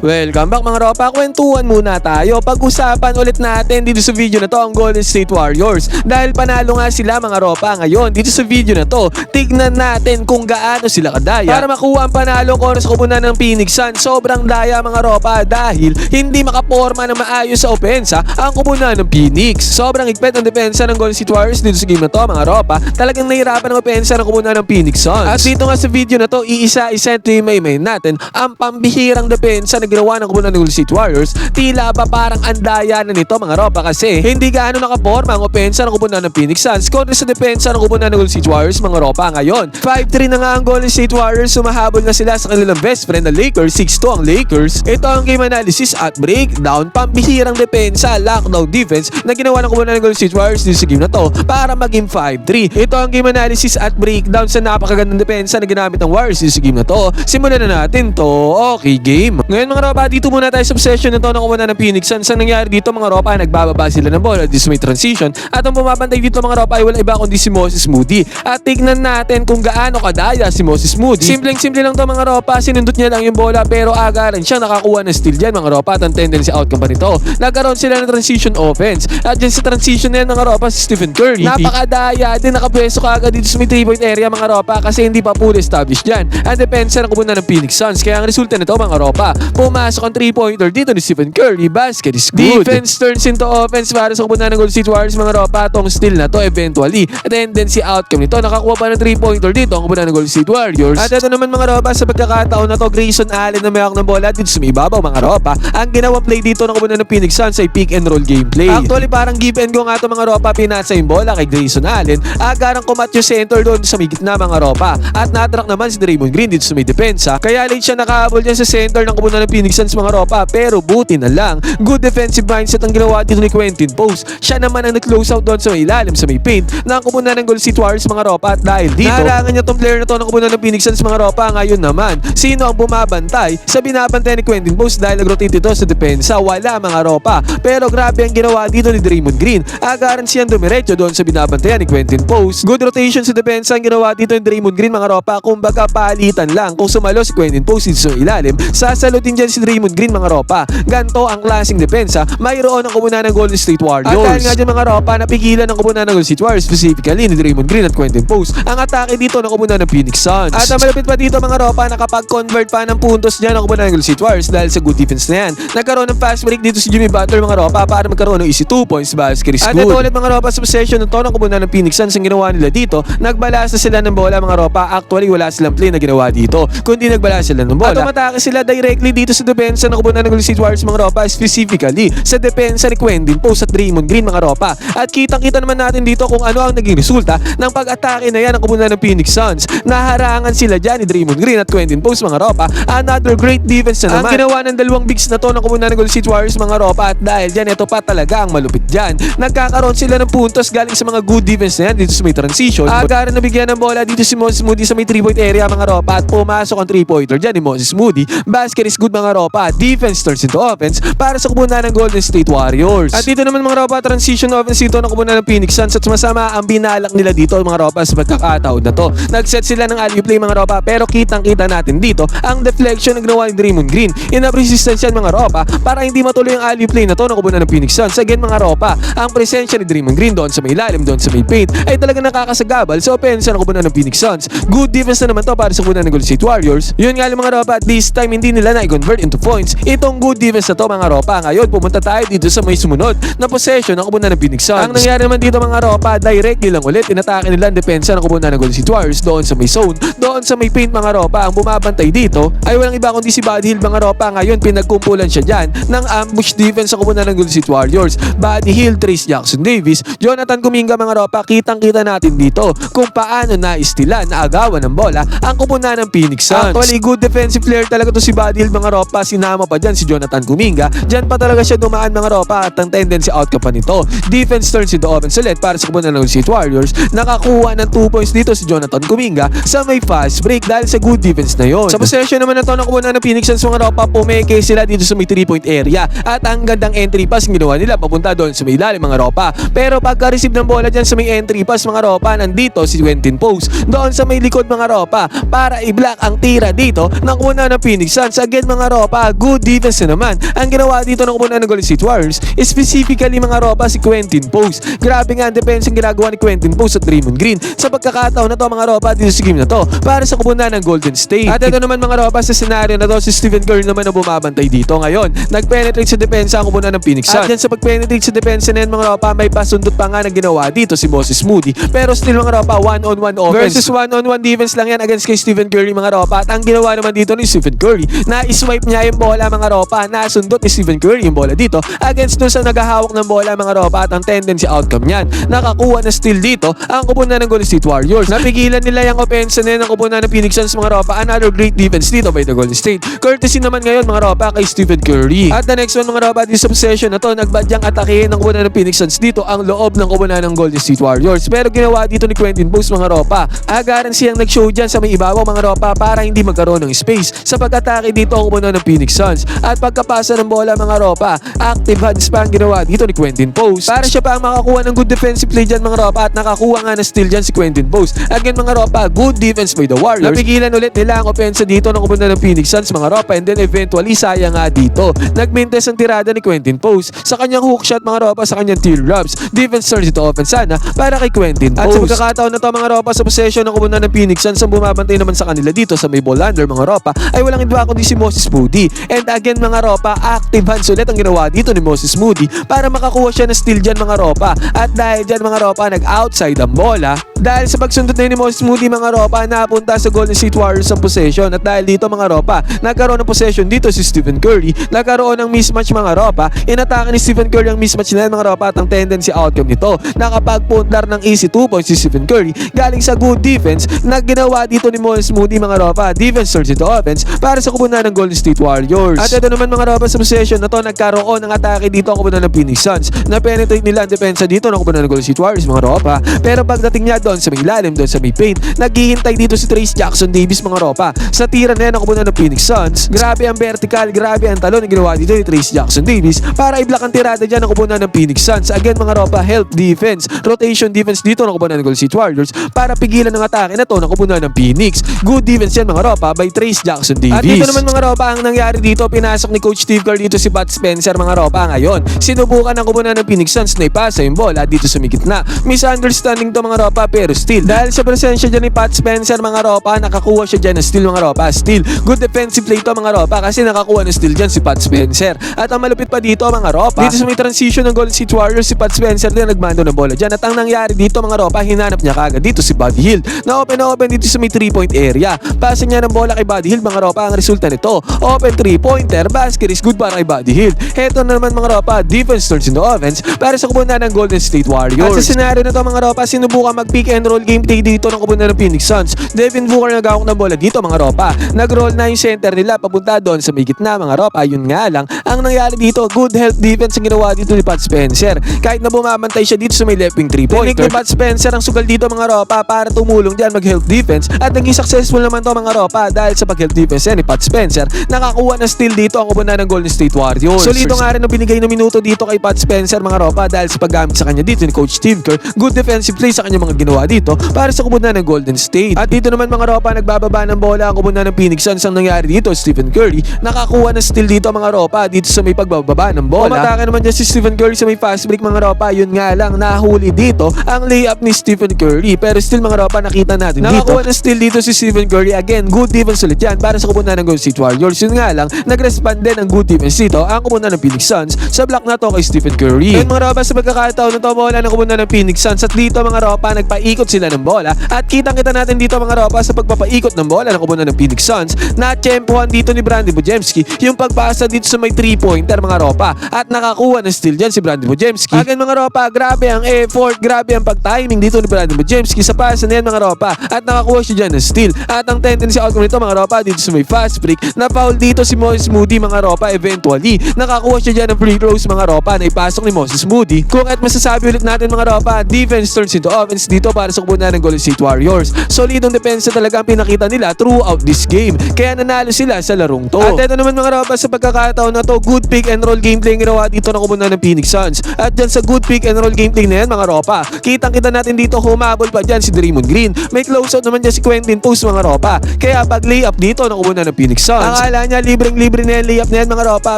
Welcome back mga ropa, kwentuhan muna tayo. Pag-usapan ulit natin dito sa video na to ang Golden State Warriors. Dahil panalo nga sila mga ropa ngayon dito sa video na to. Tignan natin kung gaano sila kadaya para makuha ang panalo kontra sa koponan ng Phoenix Suns. Sobrang daya mga ropa dahil hindi makaporma na maayos sa opensa ang koponan ng Phoenix. Sobrang higpit ang depensa ng Golden State Warriors dito sa game na to mga ropa. Talagang nahirapan ang opensa ng koponan ng Phoenix Suns. At dito nga sa video na to, iisa-isa may natin ang pambihirang depensa na ginawa ng koponan ng Golden State Warriors. Tila ba parang andaya na nito mga ropa kasi hindi gaano nakaporma ang opensa ng koponan ng Phoenix Suns kontra sa depensa ng koponan ng Golden State Warriors mga ropa. Ngayon 5-3 na nga ang Golden State Warriors, sumahabol na sila sa kanilang best friend na Lakers. 6-2 ang Lakers. Ito ang game analysis at breakdown. Pambihirang depensa, lockdown defense na ginawa ng koponan ng Golden State Warriors dito sa game na to para maging 5-3. Ito ang game analysis at breakdown sa napakagandang depensa na ginamit ng Warriors dito sa game na to. Simulan na natin to. Okay game. Ngayon mga ropa, dito muna tayo sa possession na to ng koponan ng Phoenix Suns. Ang nangyari dito mga ropa, nagbababa sila ng bola dito may transition at ang bumabantay dito mga ropa ay wala iba kundi si Moses Moody. At tignan natin kung gaano kadaya si Moses Moody. Simpleng-simple lang to mga ropa, sinundot niya lang yung bola pero agaran siyang nakakuha ng steal dyan mga ropa at ang tendency outcome pa nito. Nagkaroon sila ng transition offense at dyan sa transition na yan mga ropa si Stephen Curry. Napakadaya din, nakapwesto ka agad dito sa may 3-point area mga ropa kasi hindi pa fully established dyan ang depensa ng koponan ng Phoenix Suns. Kaya ang resulta nito mga ropa, pumasok ang 3-pointer dito ni Stephen Curry. Basket is good. Defense turns into offense para sa koponan ng Golden State Warriors mga ropa. Tong steal na to eventually tendency outcome nito, nakakuha pa ng 3-pointer dito ang koponan ng Golden State Warriors. At ito naman mga ropa, sa pagkakataon na to, Grayson Allen na may hawak ng bola dito sa may ibabaw mga ropa. Ang ginawang play dito ng koponan ng Phoenix Suns ay pick and roll gameplay. Actually parang give and go nga to mga ropa, pinasa yung bola kay Grayson Allen. Agarang kumat yung center doon sa may gitna mga ropa. At natrack naman si Draymond Green dito sa may depensa. Kaya late siya nakahabol dyan sa center ng koponan ng Phoenix Suns mga ropa. Pero buti na lang, good defensive mindset ang ginawa dito ni Quentin Post. Siya naman ang nag-close out doon sa may ilalim sa may paint ng koponan ng Golden State Warriors mga ropa. At dahil dito, naharangan niya tong player na to ng koponan ng Phoenix Suns mga ropa. Ngayon naman, sino ang bumabantay sa binabantay ni Quentin Post dahil nag-rotate ito sa depensa? Wala mga ropa. Pero grabe ang ginawa dito ni Draymond Green. Agaran siyang dumiretso doon sa binabantayan ni Quentin Post. Good rotation sa depensa ang ginawa dito ni Draymond Green mga ropa. Kumbaga palitan lang. Kung sumalo si Quentin Post dito sa ilalim, sasalutin dyan si Draymond Green mga ropa. Ganto ang klaseng depensa mayroon ang koponan ng Golden State Warriors. At dahil nga dyan mga ropa, napigilan ng koponan ng Golden State Warriors, specifically ni Draymond Green at Quentin Post, ang atake dito ng koponan ng Phoenix Suns. At ang malapit pa dito mga ropa, nakapag-convert pa ng puntos dyan ang koponan ng Golden State Warriors dahil sa good defense na yan. Nagkaroon ng fast break dito si Jimmy Butler mga ropa para magkaroon ng easy 2 points. Basket is good. At ito ulit mga ropa, sa possession ng to ng koponan ng Phoenix Suns, ang ginawa nila dito, nagbalas na sila ng bola mga ropa. Actually wala silang play na ginawa dito kundi nagbalas sila ng bola. At umatake sila directly dito sa depensa ng koponan ng Golden State Warriors mga ropa, specifically sa depensa ni Quentin Post at Draymond Green mga ropa. At kitang-kita naman natin dito kung ano ang naging resulta ng pag-atake na yan ng koponan ng Phoenix Suns. Naharangan sila dyan ni Draymond Green at Quentin Post mga ropa. Another great defense na naman ang ginawa ng dalawang bigs na to ng koponan ng Golden State Warriors mga ropa. At dahil dyan, ito pa talaga ang malupit dyan. Nagkakaroon sila ng puntos galing sa mga good defense na yan dito sa may transition. Agaran na bigyan ng bola dito si Moses Moody sa may 3-point area mga ropa at pumasok ang 3-pointer dyan ni Moses Moody. Basket is good mga ropa. Defense turns into offense para sa koponan ng Golden State Warriors. At dito naman mga ropa, transition offense dito ng koponan ng Phoenix Suns at masama ang binalak nila dito mga ropa sa pagkakataon na to. Nag-set sila ng alley play mga ropa pero kitang-kita natin dito ang deflection na ginawa ni Draymond Green. Enough resistance yan mga ropa para hindi matuloy ang alley play na to ng koponan ng Phoenix Suns. Again mga ropa, ang presensya ni Draymond Green doon sa may ilalim, doon sa may paint ay talagang nakakasagabal sa opensa ng koponan ng Phoenix Suns. Good defense na naman to para sa koponan ng Golden State Warriors. Yun nga lang mga ropa, at this time hindi nila na-convert into points itong good defense na to mga ropa. Ngayon pumunta tayo dito sa may sumunod na possession ng koponan ng Phoenix Suns. Ang nangyari naman dito mga ropa, directly lang ulit inatake nila ang depensa ng koponan ng Golden State Warriors doon sa may zone, doon sa may paint mga ropa. Ang bumabantay dito ay walang iba kundi si Buddy Hield mga ropa. Ngayon pinagkumpulan siya dyan ng ambush defense sa koponan ng Golden State Warriors. Buddy Hield, Trayce Jackson-Davis, Jonathan Kuminga mga ropa. Kitang-kita natin dito kung paano naistilan na agawan ng bola ang koponan ng Phoenix Suns. Actually good defensive player talaga to si Buddy Hield mga ropa. Sinama pa dyan si Jonathan Kuminga. Dyan pa talaga siya dumaan mga ropa at ang tendency outcome pa nito. Defense turns into offense ulit para sa koponan ng Golden State Warriors. Nakakuha ng 2 points dito si Jonathan Kuminga sa may fast break dahil sa good defense na yon. Sa possession naman na to ng koponan ng Phoenix Suns mga ropa, pumeke sila dito sa may 3-point area at ang gandang entry pass ginawa nila papunta doon sa may ilalim mga ropa. Pero pagka-receive ng bola dyan sa may entry pass mga ropa, nandito si Quentin Post doon sa may likod mga ropa para i-block ang tira dito ng koponan ng Phoenix Suns. Again mga ropa, good defense na naman. Ang ginawa dito ng kupunan ng Golden State Warriors, specifically mga ropa si Quentin Post. Grabe nga ang defense ang ginagawa ni Quentin Post at Draymond Green sa pagkakataon na to mga ropa dito sa game na to para sa kupunan ng Golden State. At ito naman mga ropa sa scenario na to, si Stephen Curry naman ang bumabantay dito ngayon. Nag-penetrate sa depensa ang kupunan ng Phoenix Suns. At yan sa pag-penetrate sa depensa na yan mga ropa, may pasundot pa nga na ginawa dito si Moses Moody. Pero still mga ropa, one-on-one offense versus one-on-one defense lang yan against kay Stephen Curry mga ropa. At ang ginawa naman dito ni Stephen Curry, na-swipe niya yung bola mga ropa, nasundot ni Stephen Curry yung bola dito against dun sa naghahawak ng bola mga ropa. At ang tendency outcome niyan, nakakuha na steal dito ang kupunan ng Golden State Warriors. Napigilan nila yung offense na yan ng kupunan ng Phoenix Suns mga ropa. Another great defense dito by the Golden State. Courtesy naman ngayon mga ropa kay Stephen Curry. At the next one mga ropa, dito sa possession na to, nagbadyang atakehin ng kupunan ng Phoenix Suns dito ang loob ng kupunan ng Golden State Warriors. Pero ginawa dito ni Quentin Post mga ropa, agaran siyang nag-show dyan sa may ibabaw mga ropa para hindi magkaroon ng space sa pag-atake dito ang kupunan ng Phoenix Suns. At pagkapasa ng bola mga ropa, active hands pa ang ginawa dito ni Quentin Post para siya pa ang makakuha ng good defensive play dyan mga ropa. At nakakuha nga na steal dyan si Quentin Post. Again mga ropa, good defense by the Warriors. Napigilan ulit nila ang offense dito ng kupunan ng Phoenix Suns mga ropa, and then eventually sayang nga dito. Nag-mintes ang tirada ni Quentin Post sa kanyang hook shot mga ropa, sa kanyang tear rubs. Defense turns ito offense sana para kay Quentin Post. At sa pagkakataon na to mga ropa, sa possession ng kupunan ng Phoenix Suns, ang bumabantay naman sa kanila dito sa may ball handler mga ropa ay walang iba kundi si Moses Moody. And again mga ropa, active hands ulit ang ginawa dito ni Moses Moody para makakuha siya ng steal dyan mga ropa. At dahil dyan mga ropa, nag-outside ang bola. Dahil sa pagsundot na ni Moses Moody mga ropa, napunta sa Golden State Warriors ang possession. At dahil dito mga ropa, nagkaroon ng possession dito si Stephen Curry. Nagkaroon ng mismatch mga ropa. Inatake ni Stephen Curry ang mismatch na yan mga ropa. At ang tendency outcome nito, nakapagpuntar ng easy 2 points si Stephen Curry galing sa good defense na ginawa dito ni Moses Moody mga ropa. Defense turns into offense para sa kupunan ng Golden State Warriors. At ito naman mga ropa, sa possession na to, nagkaroon ng atake dito ang kupunan ng Phoenix Suns. Na-penetrate nila ang depensa dito ng kupunan ng Golden State Warriors mga ropa. Pero pagdating niya doon sa may ilalim, doon sa may paint, naghihintay dito si Trayce Jackson Davis mga ropa. Sa tira na yan ang kupunan ng Phoenix Suns, grabe ang vertical, grabe ang talon na ginawa dito ni Trayce Jackson Davis para i-block ang tirada dyan ng kupunan ng Phoenix Suns. Again mga ropa, help defense, rotation defense dito ng kupunan ng Golden State Warriors para pigilan ng atake na to ng kupunan ng Phoenix. Good defense yan mga ropa by Trayce Jackson Davis. At dito naman mga ropa, ang nangyari dito, pinasok ni Coach Steve Kerr dito si Pat Spencer mga ropa ngayon. Sinubukan ng kupunan ng Phoenix Suns na ipasa yung bola dito sa may gitna. Misunderstanding to mga ropa, pero still, dahil sa presensya dyan ni Pat Spencer mga ropa, nakakuha siya dyan ng steal mga ropa. Still, good defensive play to mga ropa kasi nakakuha ng steal dyan si Pat Spencer. At ang malupit pa dito mga ropa, dito sa may transition ng Golden State Warriors, si Pat Spencer din nagmando ng bola dyan. At ang nangyari dito mga ropa, hinanap niya kagad dito si Buddy Hield na open dito sa may 3-point area. Pasa niya ng bola kay Buddy Hield mga ropa. Ang resulta nito, open 3-pointer, basket is good para kay Buddy Hield. Heto na naman mga ropa, defense turns into offense para sa kupunan ng Golden State Warriors. At sa scenario na to mga ropa, sinubukan mag-pick and roll gameplay dito ng kupunan ng Phoenix Suns. Devin Booker nagawak ng bola dito mga ropa. Nag-roll na yung center nila papunta doon sa may gitna mga ropa. Yun nga lang, ang nangyari dito, good help defense ang ginawa dito ni Pat Spencer. Kahit na bumabantay siya dito sa may left wing 3-pointer, ni Pat Spencer ang sugal dito mga ropa para tumulong diyan mag-help defense. At naging successful naman to mga ropa dahil sa pag-help defense yan ni Pat Spencer. Nakakuha ng steal dito ang kupunan ng Golden State Warriors. Solido nga rin ang binigay na minuto dito kay Pat Spencer mga ropa dahil sa paggamit sa kanya dito ni Coach Steve Kerr. Good defensive play sa kanya mga ginawa dito para sa kupunan ng Golden State. At dito naman mga ropa, nagbababa ng bola ang kupunan ng Phoenix Suns. Ang nangyari dito, Stephen Curry nakakuha ng steal dito mga ropa dito sa may pagbababa ng bola. Umatake naman dyan si Stephen Curry sa may fast break mga ropa. Yun nga lang, nahuli dito ang layup ni Stephen Curry. Pero still mga ropa, nakita natin nakakuha ng steal dito si Stephen Curry. Again, good defense ulit yan para sa kupunan ng Golden State Warriors. Yun nga lang, nag-respond din ang good defense dito ang kupunan ng Phoenix Suns sa block na to kay Stephen Curry. And mga ropa, sa pagkakataon na to, bola ng kupunan ng Phoenix Suns. At dito mga ropa, nagpaikot sila ng bola. At kitang-kita natin dito mga ropa sa pagpapaikot ng bola ng kupunan ng Phoenix Suns na tiyempohan dito ni Brandon Bujemski yung pagpasa dito sa may 3-pointer mga ropa. At nakakuha ng steal dyan si Brandon Bujemski. Again mga ropa, grabe ang effort, grabe ang pag-timing dito ni Brandon Bujemski sa pasa na yan mga ropa. At nakakuha siya dyan ng steal. At ang tendency outcome nito mga ropa, dito sa may fast break, na foul dito si Moses Moody mga ropa. Eventually, nakakuha siya dyan ng free throws mga ropa na ipasok ni Moses Moody. Kung at masasabi ulit natin mga ropa, defense turns into offense dito para sa kupunan ng Golden State Warriors. Solidong depensa talaga ang pinakita nila throughout this game. Kaya nanalo sila sa larong to. At ito naman mga ropa, sa pagkakataon na to, good pick and roll gameplay ang ginawa dito ng kupunan ng Phoenix Suns. At dyan sa good pick and roll gameplay na yan mga ropa, kitang-kita natin dito humabol pa dyan si Draymond Green. May closeout naman dyan si Quentin Post mga ropa. Kaya pag layup dito ng kupunan ng Phoenix Suns, akala niya libreng-libre na yan layup na yan mga ropa,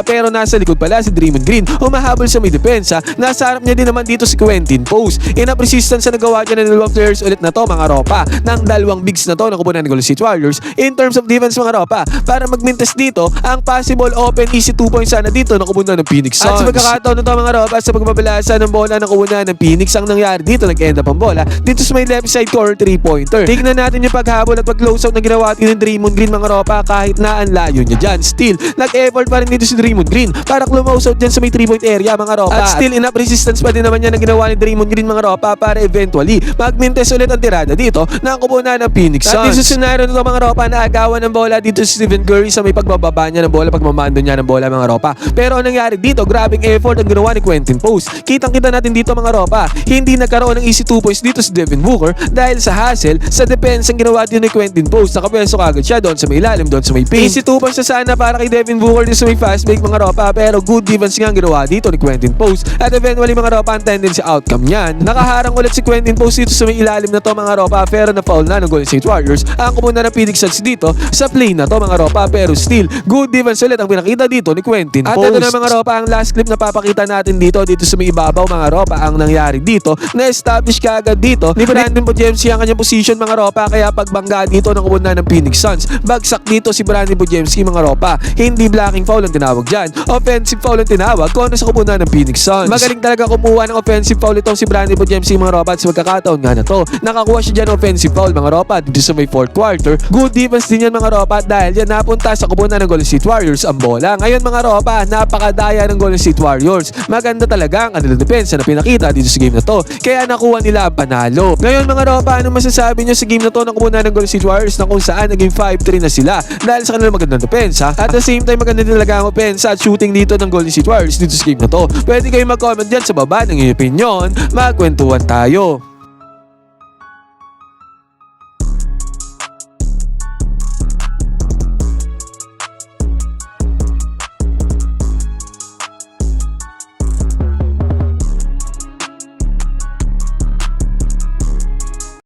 pero nasa likod pala si Draymond Green. Humahabol sa may depensa, nasa harap niya din naman dito si Quentin Post. Enough resistance na nagawa dyan ng dalawang players ulit na to mga ropa, ng dalawang bigs na to ng kupunan ng Golden State Warriors in terms of defense mga ropa, para magmintas dito ang possible open easy 2 points sana dito ng kupunan ng Phoenix Suns. At sa pagkakataon na to mga ropa, sa pagbabalasa ng bola ng kupunan ng Phoenix, ang nangyari dito, nag-end up ang bola dito sa may left side corner 3-pointer. Tignan natin yung paghabol at pag-closeout na ginawa din ng Draymond Green mga ropa, kahit na ang layo niya dyan. Still, nag-effort pa rin dito si Draymond Green para close out dyan sa may 3-point area mga ropa. At still, enough resistance pa din naman yan ang ginawa ni Draymond Green mga ropa para eventually magmintes ulit ang tirada dito ng kupunan ng Phoenix Suns. At dito sa scenario nito mga ropa, naagawan ng bola dito si Stephen Curry sa may pagbababa niya ng bola, pagmamando niya ng bola mga ropa. Pero ang nangyari dito, grabing effort ang ginawa ni Quentin Post. Kitang-kita natin dito mga ropa, hindi nagkaroon ng easy 2 points dito si Devin Booker dahil sa hustle, sa defense ang ginawa din ni Quentin Post. Nakapwesto kagad siya doon sa may ilalim, doon sa may paint. Easy 2 points na sana para kay Devin Booker dito sa may fast break mga ropa, pero good defense nga ang ginawa dito ni Quentin Post. At eventually mga ropa, ang tendency outcome niyan, nakaharang ulit si Quentin Post dito sa may ilalim na to mga ropa, pero na-foul na ng Golden State Warriors ang kupunan ng Phoenix Suns dito sa play na to mga ropa, pero still good defense ulit ang pinakita dito ni Quentin Post. At ito na mga ropa, ang last clip na papakita natin dito sa may ibabaw mga ropa, ang nangyari dito, na-establish kaagad dito ni Brandon Podziemski ang kanyang position mga ropa, kaya pagbangga dito ng kupunan ng Phoenix Suns, bagsak dito si Brandon Podziemski mga ropa, hindi blocking foul ang tinawag dyan, offensive foul ang tinawag kontra sa kupunan ng Phoenix Suns. Magaling talaga kumuha ng offensive foul itong si Brandon Podziemski mga ropa, at sa pagkakataon nga na to, nakakuha siya dyan offensive foul mga ropa dito sa may 4th quarter. Good defense din yan mga ropa, dahil yan napunta sa kupunan ng Golden State Warriors ang bola. Ngayon mga ropa, napakadaya ng Golden State Warriors. Maganda talaga ang kanilang depensa na pinakita dito sa game na to, kaya nakuha nila ang panalo. Ngayon mga ropa, anong masasabi nyo sa game na to ng kupunan ng Golden State Warriors, na kung saan naging 5-3 na sila dahil sa kanilang magandang depensa, at the same time maganda din talaga ang opensa at shooting dito ng Golden State Warriors dito sa game na to? Pwede kayo mag-comment dyan sa baba ng inyong opinion, magkwentuhan tayo.